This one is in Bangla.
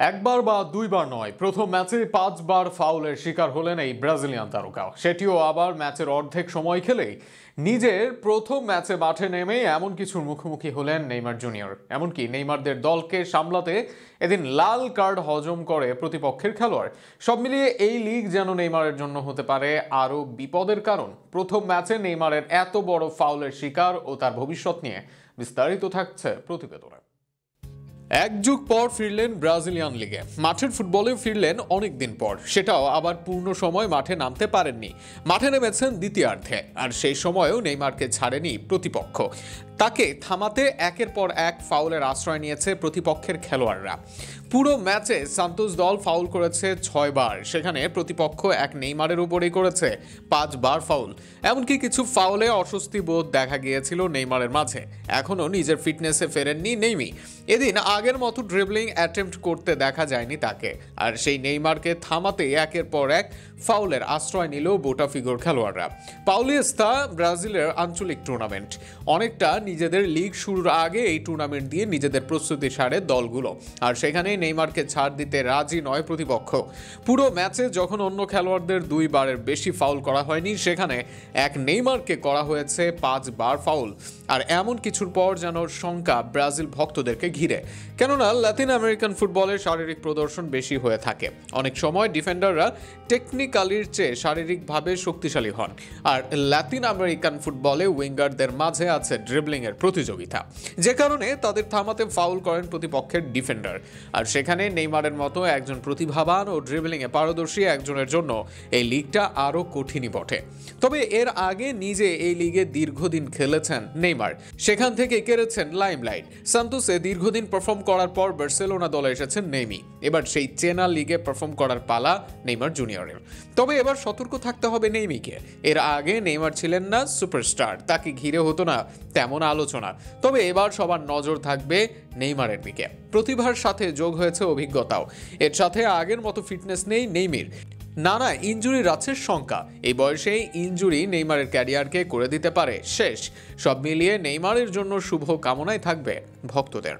একবার বা দুইবার নয়, প্রথম ম্যাচে 5 বার ফাউলের শিকার হলেন এই ব্রাজিলিয়ান তারকা। সেটিও আবার ম্যাচের অর্ধেক সময় খেলেই। নিজের প্রথম ম্যাচে মাঠে নেমেই এমন কিছুর মুখোমুখি হলেন নেইমার জুনিয়র। এমনকি নেইমারদের দলকে সামলাতে এদিন লাল কার্ড হজম করে প্রতিপক্ষের খেলোয়াড়। সব মিলিয়ে এই লিগ যেন নেইমারের জন্য হতে পারে আরও বিপদের কারণ। প্রথম ম্যাচে নেইমারের এত বড় ফাউলের শিকার ও তার ভবিষ্যৎ নিয়ে বিস্তারিত থাকছে প্রতিবেদনে। এক যুগ পর ফিরলেন ব্রাজিলিয়ান লিগে। মাঠের ফুটবলে ফিরলেন অনেক দিন পর, সেটাও আবার পূর্ণ সময় মাঠে নামতে পারেননি। মাঠে নেমেছেন দ্বিতীয়ার্ধে, আর সেই সময়েও নেইমারকে ছাড়েনি প্রতিপক্ষ। তাকে থামাতে একের পর এক ফাউলের আশ্রয় নিয়েছে প্রতিপক্ষের খেলোয়াড়রা। পুরো ম্যাচে সান্তোস দল ফাউল করেছে 6 বার, সেখানে প্রতিপক্ষ এক নেইমারের উপরেই করেছে 5 বার ফাউল। এমনকি কিছু ফাউলে অস্বস্তি বোধ দেখা গিয়েছিল নেইমারের মাঝে। এখনও নিজের ফিটনেসে ফেরেননি নেইমি। এদিন আগের মতো ড্রিবলিং অ্যাটেম্প্ট করতে দেখা যায়নি তাকে, আর সেই নেইমারকে থামাতে একের পর এক ফাউলের আশ্রয় নিল বোটাফিগোর খেলোয়াড়রা। পাউলিয়েস্তা ব্রাজিলের আঞ্চলিক টুর্নামেন্ট, অনেকটা নিজেদের লিগ শুরুর আগে এই টুর্নামেন্ট দিয়ে নিজেদের প্রস্তুতি সারে দলগুলো, আর সেখানে নেইমারকে ছাড় দিতে রাজি নয় প্রতিপক্ষ। পুরো ম্যাচে যখন অন্য খেলোয়াড়দের 2 বারের বেশি ফাউল করা হয়নি, সেখানে এক নেইমারকে করা হয়েছে 5 বার ফাউল। আর এমন কিছুর পর যেন শঙ্কা ব্রাজিল ভক্তদেরকে ঘিরে, কেননা লাতিন আমেরিকান ফুটবলে শারীরিক প্রদর্শন বেশি হয়ে থাকে। অনেক সময় ডিফেন্ডাররা টেকনিক্যালির চেয়ে শারীরিকভাবে শক্তিশালী হন, আর লাতিন আমেরিকান ফুটবলে উইঙ্গারদের মাঝে আছে ড্রিবলিং এর প্রতিযোগিতা, যে কারণে তাদের থামাতে ফাউল করেন প্রতিপক্ষের ডিফেন্ডার। আর সেখানে নেইমারের মতো একজন প্রতিভাবান ও ড্রিবলিং এ পারদর্শী একজনের জন্য এই লিগটা আরো কঠিনই বটে। তবে এর আগে নিজে এই লিগে দীর্ঘদিন খেলেছেন নেইমার, সেখান থেকে কেড়েছেন লাইমলাইট। সান্তোসে দীর্ঘদিন পারফর্ম করার পর বার্সেলোনা দলে এসেছেন নেইমি। এবার সেই চেনা লিগে পারফর্ম করার পালা নেইমার জুনিয়রের। তবে এবার সতর্ক থাকতে হবে নেইমিকে। এর আগে নেইমার ছিলেন না সুপারস্টার, তাকে ঘিরে হতো না তেমন আলোচনা। তবে এবার সবার নজর থাকবে নেইমারের দিকে। প্রতিভার সাথে যোগ হয়েছে অভিজ্ঞতাও। এর সাথে আগের মতো ফিটনেস নেই নেইমির। নানা ইনজুরির আছে শঙ্কা। এই বয়সেই ইনজুরি নেইমারের ক্যারিয়ারকে করে দিতে পারে শেষ। সব মিলিয়ে নেইমারের জন্য শুভ কামনাই থাকবে ভক্তদের।